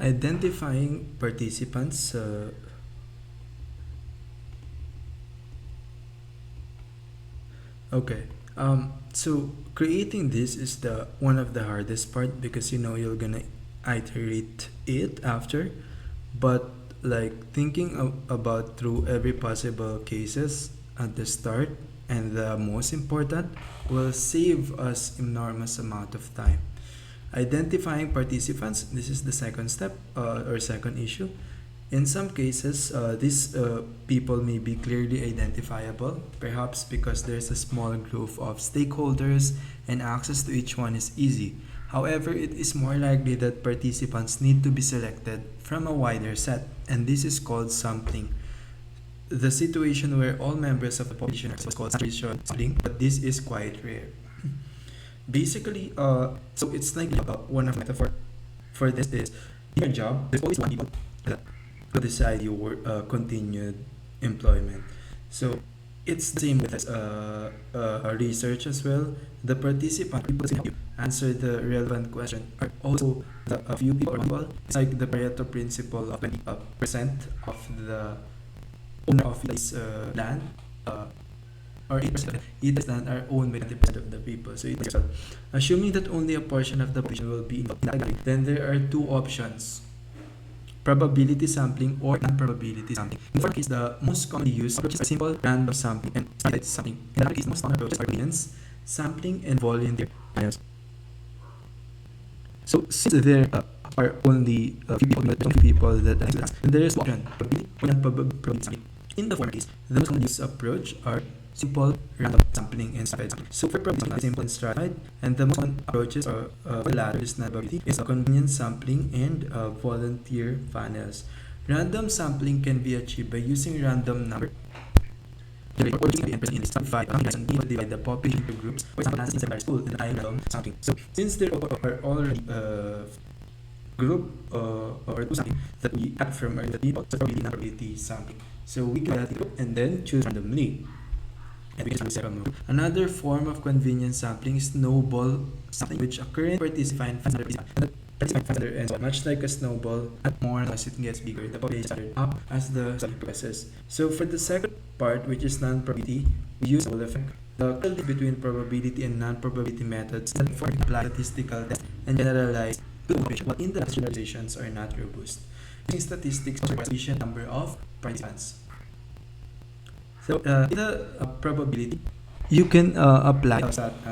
Identifying participants. Okay. So creating this is the one of the hardest part because you're gonna iterate it after, but like thinking about through every possible cases at the start and the most important will save us enormous amount of time. Identifying participants, this is the second step or second issue. In some cases, these people may be clearly identifiable, perhaps because there's a small group of stakeholders and access to each one is easy. However, it is more likely that participants need to be selected from a wider set, and this is called sampling. The situation where all members of the population are called saturation sampling, but this is quite rare. Basically, so it's like one of the metaphor for this is in your job, there's always one people that will decide your continued employment. So it's the same with research as well. The participant people that help you answer the relevant question are also the a few people or people. It's like the Pareto principle of 20% of the owner of this land. Or 8% either land are owned by 20% of the people. So it's assuming that only a portion of the population will be involved in that category, then there are two options: probability sampling or non-probability sampling. In the former case, the most commonly used approach is simple random sampling and standardized sampling. In the latter case, the most common approaches are Bayesian sampling and volunteer bias. So since there are only a few people, that answer the task, then there is one option: probability or non-probability sampling. In the former case, the most commonly used approach are simple random sampling and stratified sampling. So for probability sampling, simple and stratified, and the most common approaches are for the latter is non-probability, is a convenience sampling and volunteer panels. Random sampling can be achieved by using random number or using the n% in stratified people divide the population into groups. For example, Nancy in school in random sampling. So since there are already group or two sampling that we add from the people, so probability non-probability sampling. So we can add the group and then choose randomly. And we can sample group. Another form of convenience sampling is snowball sampling, which a current participant finds another participant and so much like a snowball, at more as it gets bigger, the population started up as the study progresses. So for the second part, which is non-probability, we use the effect. The difference between probability and non-probability methods is for apply statistical tests and generalize to the population, but in the generalizations are not robust. Using statistics for a sufficient number of participants. So in the probability, you can apply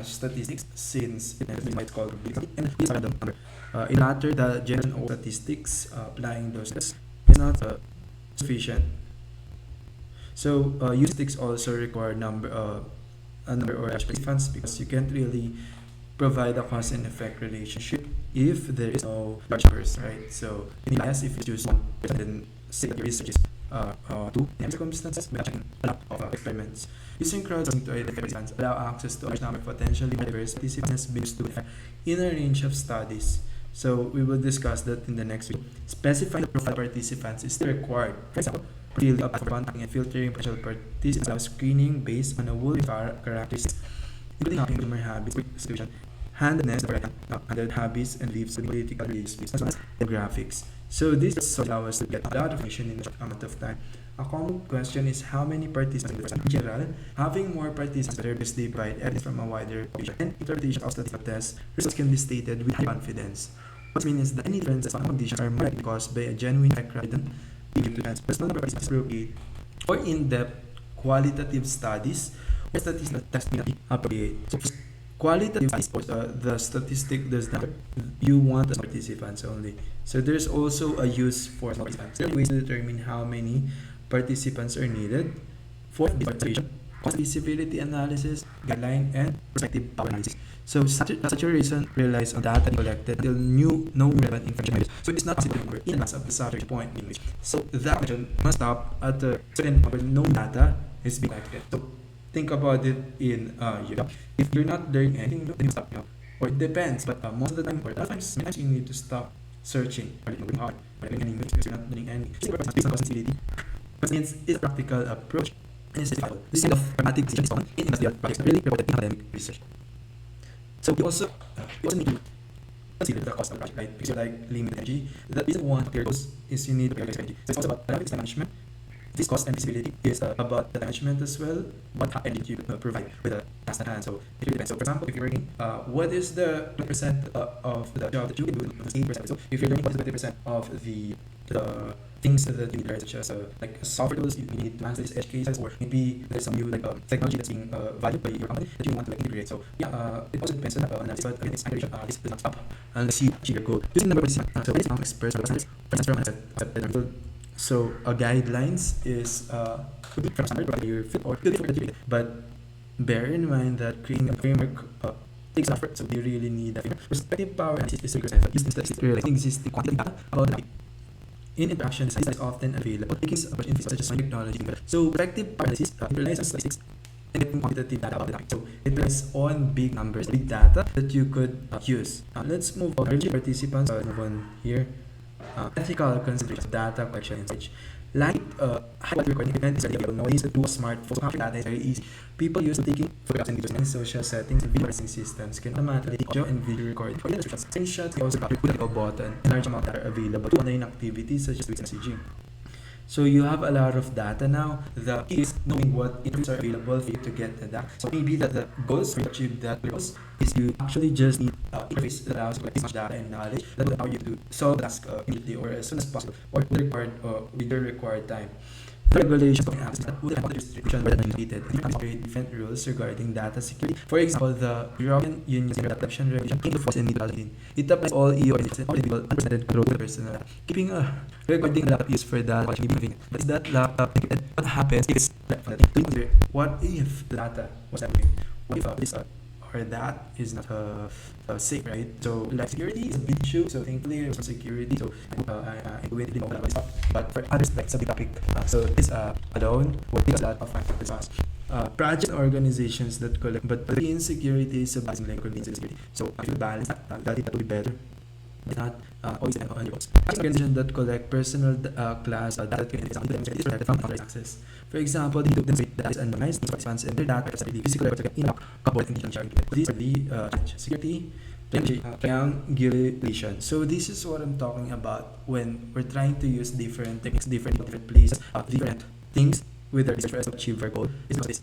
statistics since it's called probability and it's a random number. In latter, the generation of statistics applying those tests is not sufficient. So using statistics also require a number or participants because you can't really provide a cause and effect relationship if there is no large numbers, right? So in the bias, if you choose one person, then say that your research is two in circumstances by checking a lot of experiments. Using crowdsourcing to identify participants allow access to a large number of potentially diverse participants based to in a range of studies. So we will discuss that in the next video. Specifying the profile participants is still required. For example, really up for contacting and filtering potential participants allows screening based on a whole characteristics, including consumer habits, situation, handedness, handed habits, and beliefs, and political beliefs, as well as demographics. So this allows us to get a lot of information in a short amount of time. A common question is how many participants in general. Having more participants better because they provide evidence from a wider population and interpretation of statistical tests, results can be stated with high confidence. What means is that any differences on conditions are more likely caused by a genuine effect rather than due to personal number of participants appropriate or in-depth qualitative studies or statistical tests may not be appropriate. So qualitative studies, the statistic does not you want as participants only. So there's also a use for participants. There are ways to determine how many participants are needed for participation, cost feasibility analysis, guideline, and prospective power analysis. So saturation relies on data collected until no relevant information. So it's not possible to in mass of the saturation point in which. So that question must stop at a certain point where no data is being collected. So think about it in if you're not learning anything, then you stop. Or it depends, but most of the time, or sometimes you need to stop searching or working hard or learning anything because you're not learning anything. Based on possibility, but since it's a practical approach and it's justifiable, this kind of pragmatic decision is common in industrial projects, really promoted in academic research. So we also need to consider the cost of the project, right? Because you're like limited energy. The reason one clear goals is you need to prioritize energy. So it's also about time management. This cost and feasibility is about the management as well. What energy you provide with the task at hand. So it really depends. So for example, if you're working, what is the 20% of the job that you can do? 8%. So if you're learning, what is 20% of the things that you need, right? Such as like software tools you need to answer these edge cases, or maybe there's some new like technology that's being valued by your company that you want to like integrate. So yeah, it also depends on analysis, but again, it's integration. This does not stop unless you achieve your goal. Using number of so based on experts or standards, for instance, so a guidelines is could be from standard provided your fit or could be from the but bear in mind that creating a framework takes effort, so you really need that framework. Perspective power analysis is rigorous method used in statistics, existing quantity data about the in interaction, studies is often available, taking approach in physics such as technology. So perspective power analysis relies on statistics and quantitative data about the topic. So it relies on big numbers, big data that you could use. Let's move on. Urging participants, move on here. Ethical considerations, data collection and such. Like high quality recording equipment is available nowadays to do a smartphone. So capturing data is very easy. People use taking photographs and videos in social settings. Video processing systems can automatically take audio and video recording. For screenshots, they also capture with a button and large amount that are available to online activities such as messaging. So you have a lot of data now. The key is knowing what interviews are available for you to get the data. So maybe that the goals for you to achieve that goals is you actually just need interface that allows you to collect this much data and knowledge that will allow you to solve the task immediately or as soon as possible or with the required time. Regulations of apps that would have restriction were completed. Different rules regarding data security. For example, the European Union's data protection regulation came to force in 2018. It applies all EU organizations and all individual unprecedented control of personal data. Keeping a recording laptop used for data collection may be convenient. But is that laptop encrypted? What happens if it's left from the thing? What if the data was happening? What if this or that is not safe, right? So like security is a big issue. So thankfully there's some security. So I went to know about stuff. But for others, like it's a big topic. So this alone will take us a lot of time for this. Project organizations that collect, but the insecurity is a balancing like security. So if you balance that will be better. But not always depend on your goals. Organizations that collect personal class data is protected from unauthorized access. For example, they do demonstrate that is anonymized participants and their data is really physical records in a couple of conditions sharing. These are the security triangulation. So this is what I'm talking about when we're trying to use different techniques, different places, different things with the research for us to achieve our goal. It is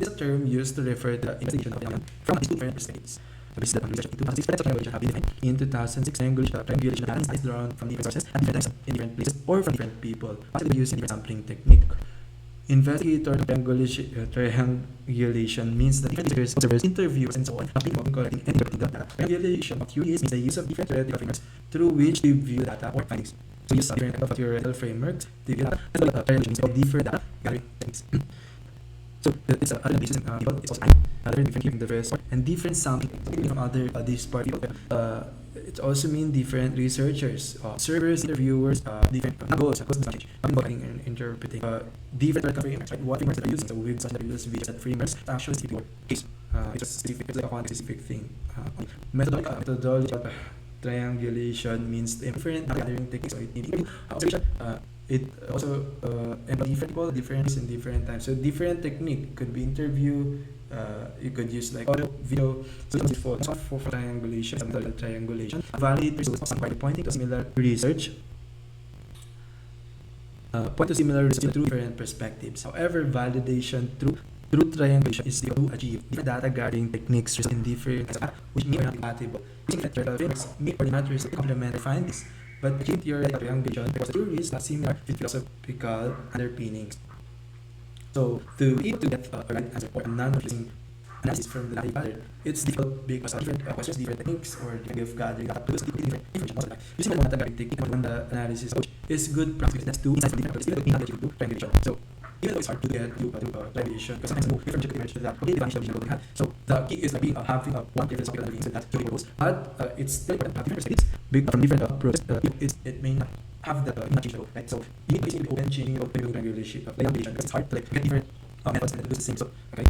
a term used to refer to the investigation of phenomenon from these two different perspectives. So this is the research in 2006. Triangulation have been defined in 2006. Triangulation patterns is drawn from different sources at different times in different places or from different people, possibly using different sampling technique. Investigator triangulation means that different researchers, observers, interviewers, and so on have been involved in collecting and interpreting data. Triangulation of theories means the use of different theoretical frameworks through which to view data or findings. So use different type of theoretical frameworks to view data. Triangulation is different data gathering techniques. So it's other basis and it's also other different giving the first and different sampling from other this part people. It also means different researchers, observers, interviewers, different goals, and interpreting different frameworks. Right? What frameworks that are using? So with such that use that frameworks actually specific case. It's a specific, it's like a context specific thing. Methodology triangulation means different gathering techniques. So observation. It also and different people, different in different times. So different technique could be interview. You could use like audio, video. So for triangulation, triangulation. Validate results by pointing to similar research. Point to similar research through different perspectives. However, validation through triangulation is to achieve different data gathering techniques in different which may or not be compatible. Using different frameworks may or not complement or find this. But achieve theoretical triangulation because the theories are similar with philosophical underpinnings. So to be able to get a right answer or a non-confusing analysis from the data gathered, it's difficult because of different questions, different techniques, or different way of gathering data to different information. Using the data gathering technique on the analysis approach is good practice. That's two insights from different approaches. Even though you do triangulation. So even though it's hard to get to triangulation because sometimes no different objective that okay, definition of the had. So the key is like having one different philosophical underpinnings that your goals, but it's still important to have different perspectives from different approaches. It may not have the change, right? So you need to be open changing triangulation because it's hard to like get different methods and do the same. So okay,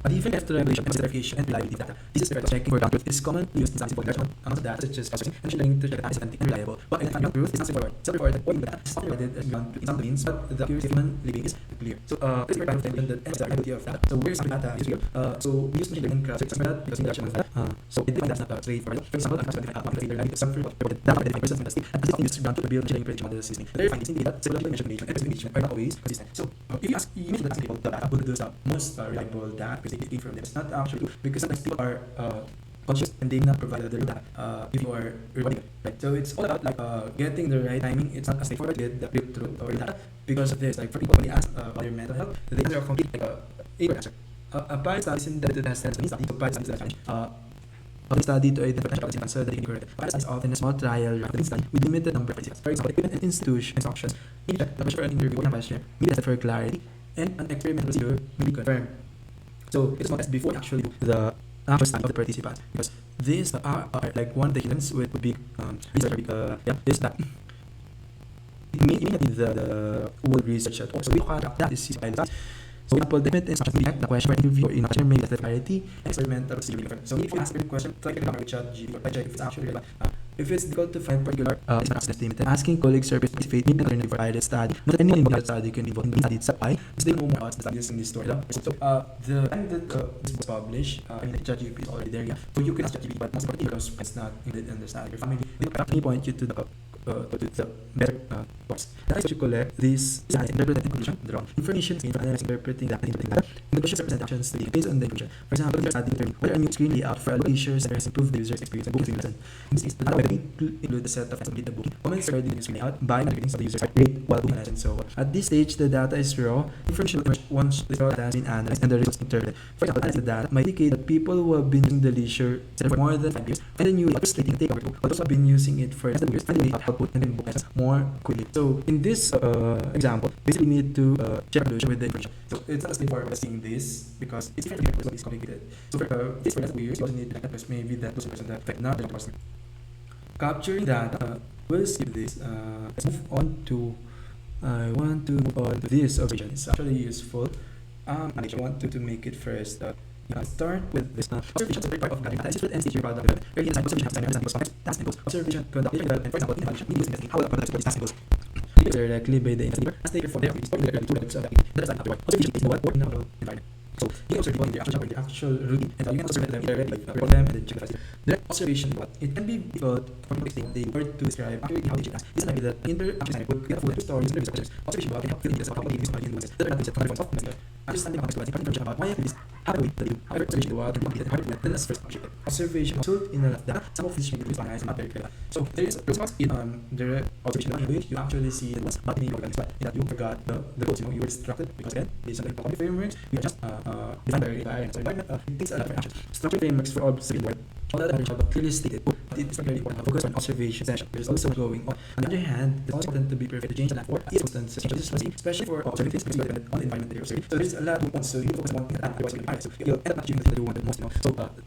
A different after regulation, verification, and reliability data. This is referred to checking for ground truth. It is common to use in for large amounts of data, such as processing and machine learning to check that is authentic and reliable. But identifying ground truth is not straightforward. Self-reported or data is often provided as ground truth in some domains, but the accuracy of human living is clear. So, it's very kind of thing that and the reliability of data. So, where is the data is real? So, we use machine learning crowdsourcing for that because in large amounts of data. So, it defines that's not straightforward. For example, I'm trying to define the reliability of some reported data identifying persons fantastic, and this is ground truth to build machine learning prediction models system. Verifying this data, psychological measurement and engagement are not always consistent. So, if you ask, you mentioned that some people, the data would do the most reliable data because they came from them. It's not actually true because sometimes people are conscious and they not provide the data if you are rewarding it, right? So it's all about like getting the right timing. It's not as straightforward to get the breakthrough or data because of this. Like for people when they ask about their mental health, they answer complete like a answer. A pilot study in that has sense. So pilot studies are challenge. A study to identify potential answer that incorrect. Pilot studies often a small trial randomized study with limited number of participants. For example, equipment and institution instructions. In fact, the pressure and interview or question may be tested for clarity, and an experimental procedure may be confirmed. So it's not as before actually do the actual study of the participants because these are like one of the hindrance with big research is that it may not be the whole research at all. So we look at that is pilot. So example, the method instructions may the question for interview or in question may test clarity and experimental procedure different. So if you ask a question, try to remember ChatGPT or check if it's actually relevant. If it's difficult to find particular it's not estimated. Asking colleagues or participate may not learn for either study. Not anyone involved in the study can be involved in the study itself. Why? Because they know more about the study using this story. So the time that this was published, I mean ChatGPT is already there. Yeah. So you can ask ChatGPT, but most importantly because it's not included in the study. Your family they can point you to the better box. That is what you collect this interpret and conclusion drawn. Information is gained from analyzing, interpreting that, and interpreting that. And the questions represent actions to based on the inclusion. For example, your study determine whether a new screen layout for a location center has improved the user's experience and booking lesson. In this case, the data will include the set of complete the booking. Comments regarding the new screen layout by ratings of the user's rate while booking lesson. So at this stage, the data is raw. Information will emerge once the raw data has been analyzed and the results interpreted. For example, analyze the data might indicate that people who have been using the leisure center for more than 5 years and the new layout is slating take over to, but those who have been using it for less than 2 years and the layout output and then book lessons more quickly. So in this example, basically we need to check conclusion with the information. So it's not as straightforward as seeing this because it's different because it's complicated. So for this for less than 2 years, you also need to because maybe that was a person that affect not the person. Capturing data, we'll skip this. Let's move on to I want to move on to this observation. It's actually useful. I want to make it first. Start with this. Observation is a very part of gathering data. This is and stage your product development. Early design observation has understanding context, task and goals. Observation, conduct, development. For example, in evaluation, we use investigate how the product supports task and goals. Directly by the investigator as they perform their activities or directly to the of the activity. That is not afterward. Observation is what work in our environment. So you can observe people in the actual routine, and you can observe them directly, report them, and then check the facility. Direct observation, what it can be difficult for people to they were to describe accurately how they check tasks. This is an idea that interaction designer would get full of stories and research. Observation can help fill in the how they use my influences. The advantage of context of investigator. Understanding context provides information about why activities happen with the do. However, observation can be completed and harder to get than as first objective. Observation result in a lot of data. Some of which may be organized and not very clear. So there is a response in direct observation in which you actually see the ones but in organized but in that you forgot the goals. You were distracted because again based on the cognitive frameworks we are just defined by environment. It takes a lot of actions. Structure frameworks for observation work. All that average but clearly stated, but it is not very important. Focus on observation session. There is also going on. On the other hand, it's also important to be perfect to change the land for it's important to change this especially for observing things because you are dependent on the environment that you're observing. So there's a lot of points. So you focus on one thing at a time, otherwise you'll be so you'll end up not achieving the thing that you want the most.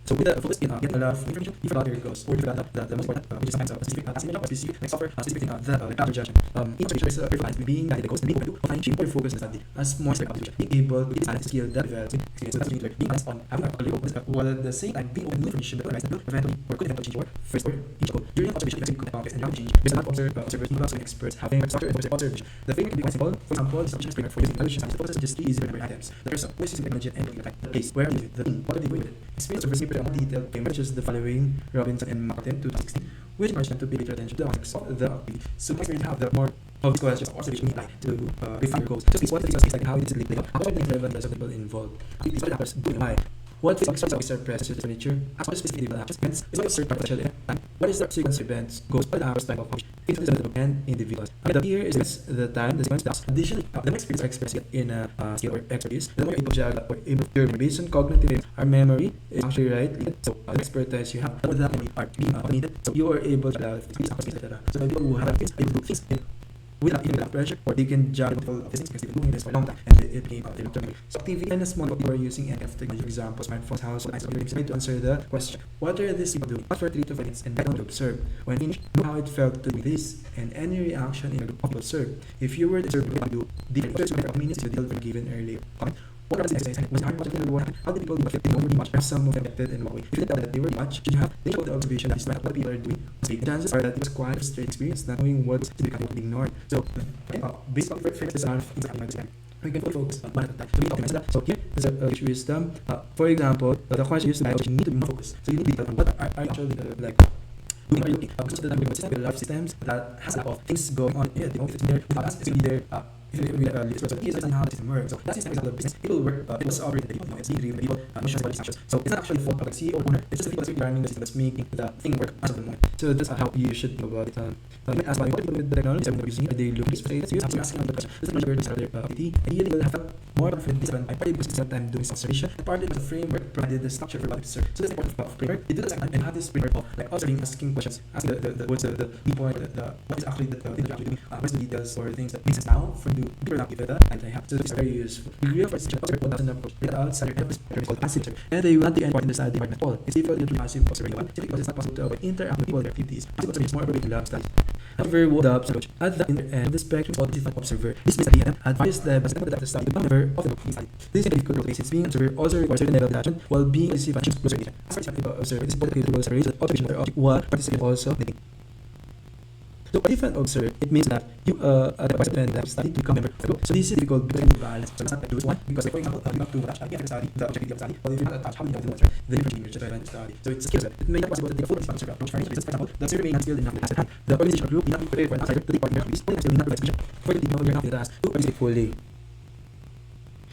So with the focus in getting a lot of information, you forgot your goals, or you forgot the most important, which is sometimes a specific task or specific like software, specific thing, the capture judgment. In observation, there is a perfect being guided the goals and being able to find change or focus in study as more like observation. Being able to get a skill that develops experience. So that's what you being honest on having a clear focus, while at the same time being open to new information that will eventually or could eventually change your first or each goal. During observation, you can context and how to change. Based on observers, people and experts having structure and observation. The framework can be quite simple. For example, the observation framework for using evaluation science. The focus is just 3 easy remember items. The first one, which is technology and looking at the case. Where are you? The thing. What are they doing with it? Experience observation for more detailed framework such as the following Robinson and Martin 2016, which encouraged them to pay greater attention to the context of the activity. So next you have the more of these questions observation need like to refine your goals. Just what the things like how it is played out, how much relevant does the people involved, activities, what happens, doing why. What physical structures are present in nature? As what specific event actions, events, is what a certain potential event. What is the sequence of events, goals, what hours, type of function, and individuals. And here is the time, the sequence, tasks. Additionally, the next experience are expressed in a skill or expertise. The more able to able to learn based on cognitive, our memory is actually right. So the expertise you have, with that memory are being automated. So you are able to so the people who have things, able to do things without even without pressure, or they can judge multiple of these things because they've been doing this for a long time and it became their long-term. So TV and a small people are using NF technology, example, smartphones, household, items, to answer the question, what are these people doing? Not for 3 to 5 minutes and back to observe. When finished, know how it felt to do this and any reaction in a group of people observe. If you were to observe, you would do different. First, minutes you deal with given earlier. What was the exercise? Was it hard watching the what? How did people be affected? Nobody much. Perhaps some of them affected in what way? If you didn't tell that they were much, should you have? They showed the observation that despite what people are doing, the chances are that it was quite a straight experience, not knowing what's to become ignored. So, based on fairness and things happening at this time, we can focus on one at a time. So we optimize that. So here is a rich wisdom. For example, the question used to be, you need to be more focused. So you need to be on what are actually like doing or looking. Because of the time we system, we have systems that has a lot of things going on. Yeah, they know if it's there without us, it's really there. If you so here's how the system works. So that system is how the business people work. People operate the people. It's being driven by people. Missions by actions. So it's not actually fault of the CEO or owner. It's just the people that's running the system that's making the thing work as of the moment. So that's how you should think about it. So you ask what people with the technology that we're using. Are they looking for it? So you have to ask the question. This is not where to start their activity. Ideally, you'll have more confidence by partly because it's time doing observation, and partly because the framework provided the structure for what to observe. So that's the important of framework. They do the second and have this framework of like observing, asking questions, asking the what's the key point, what is actually the thing that you're actually doing, what's the details or things that make sense now for you to be productive with that. And I have to it's very useful. We real first observe what doesn't approach. Get outside your is called passive. And they want the end point in the study department at all. It's difficult to passive observing one. Simply because it's not possible to avoid interact with people and their activities. Passive observation is more appropriate in lab studies. However, what the approach at the inner end of the spectrum is called different observer. This means that the at various levels of the study, the member of the book study. This is difficult because it's being observer also requires certain level of attention while being received and closer to as far as the observer, it is important to separate the observation of the object while participating also making. So a different observer, it means that you the participant that study to become member of the group. So this is difficult because you balance. So it's not like do one because like, for example, you have to attach the study, the objective of the study, but if you not attach how many of them right, then you can just try to study. So it's a skill set. It may not be possible to take a full observer approach. For example, the observer may not skilled enough to task at hand. The organization or group may not be prepared for an outsider to take part in their activities, or they may not provide sufficient for the team member not the task to participate fully.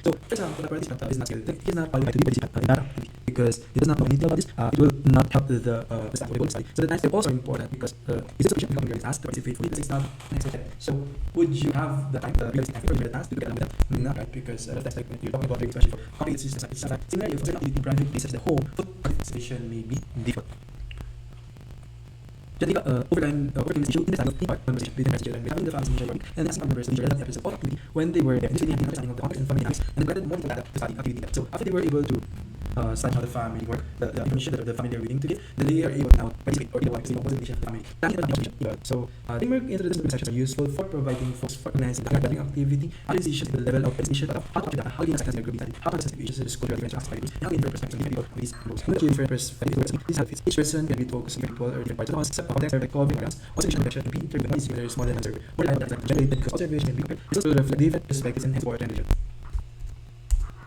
So, for example, the participant is not skilled. He is not qualified to be participant in that activity because he does not know anything about this. It will not help the staff of the study. So the next step also important because it's sufficient to become your task to participate fully. This is not next step. So, would you have the time, the realistic time for your task to get along with that? Not right, because that's like you're talking about especially for complicated systems like this. Similarly, for certain activity in private places, the home foot participation may be difficult. Overtime issue in the time of team conversation between manager and having the families initially working and asking members leader that episode of activity when they were there. Initially having understanding of the context and family dynamics and provided more data to study activity. So after they were able to study how the family work, the information that the family they're reading to give, then they are able to now participate or because they know what's the of the family. So teamwork interdisciplinary sessions are useful for providing folks for organizing the gathering activity, analysis the level of participation, how to data, how do you assess your group study, how to assess the issues of the school different classified groups, and how to different perspectives of different these groups. How to different perspectives this helps each person can be focused on people or different parts of the concept of context or covering grounds. Observation and reflection can be interviewed by similar more than observer. More than that generated because observation can be compared. It's also reflect different perspectives and hence more attention.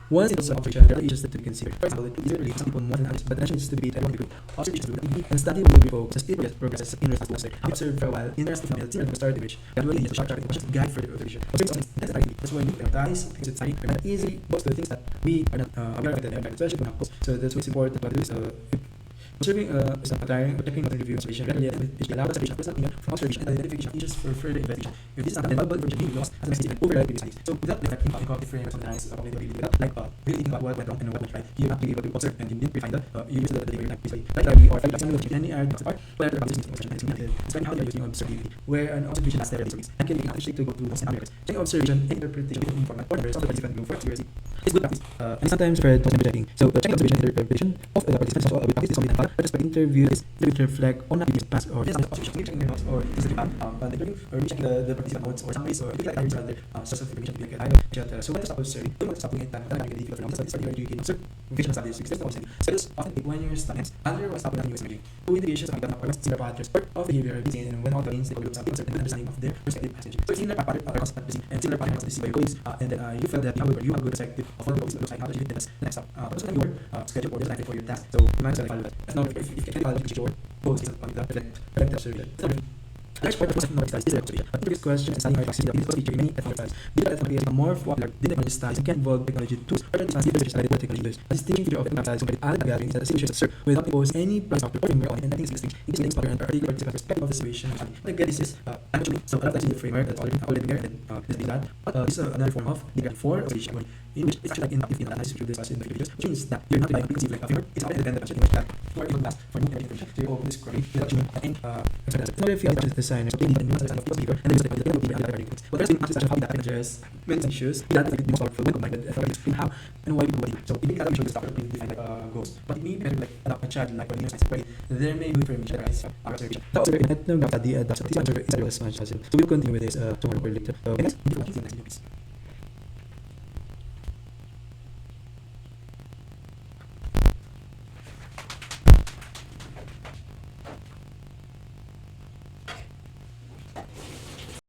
One simple observation, there are issues that to consider. For example, it is really some people more than others, but attention is to be everyone group. Observations to be and study will be focused as it progresses in response to observe for a while. Interesting from the start to which gradually use the short questions to guide further observation. Observing something that's why you prioritize things that study are not easy, most of the things that we are not aware of that especially when so that's what's important to do is observing is not tiring, but taking review observation regularly which allows observation of personal from observation and identification of issues for further investigation. If this is not available, information being lost as a message over the previous studies. So without reflecting on the framework of analysis of ability, without like really thinking about what went wrong and what went right, you're not really able to observe and you didn't refine that. You use the data like this way. Like or find example of any area of art, where the observation is explain how you are using observability, where an observation lasts several weeks and can be actually to go through those scenarios. Checking observation and interpretation of informant or the rest of the participant group for accuracy is good practice. And sometimes referred to checking. So checking observation and interpretation of the participants is also a good practice. This is something that but interview is to reflect on activities past or checking their notes or is it or checking the participant notes or summaries or like other source of information like etc. So when you stop observing, don't stop doing it time and again difficult for studies you can observe vision studies because there's observing. Studies often take 1 year students under what's happening in US two indications of the similar patterns of behavior are seen and when all the means they groups have observed and understanding of their respective passage. So similar pattern are constant and similar patterns are seen by your colleagues and then you feel that you have a good perspective of what the goals looks like how to achieve the next up. Also your schedule or design for your task. So you might follow that. Now if you can follow the goals is on the reflect observation. Large part of most economic studies is observation. But previous questions and studying hard facilities also feature in many ethnic studies. Digital ethnic is more popular than technology studies and can involve technology tools or advanced research studies or technology users. A distinguishing feature of ethnic studies compared to other gathering is that the solutions serve without imposing any price factor or framework on it and nothing is distinct. It is linked to and particular participant perspective of the situation. But again, this is actually so a lot of the framework that's already there and then this is that. But this is another form of the for observation in which it's actually like inductive analysis which we'll discuss in the videos, which means that you're not relying on preconceived like a framework. It's already independent in which that you are able to ask for new information. So you open this query without any another field such as design, so being and understanding of people's behavior and the use of the people and other things. But there's been much discussion of how data can address many issues that is the most powerful when combined with authority to explain how and why people believe. So it may be show this topic being defined like goals, but it may be better like adopt a child like or neuroscience where there may be information that is our observation. The observer in ethnography study adapts to observer is as much as possible. So we'll continue with this tomorrow or later. So next,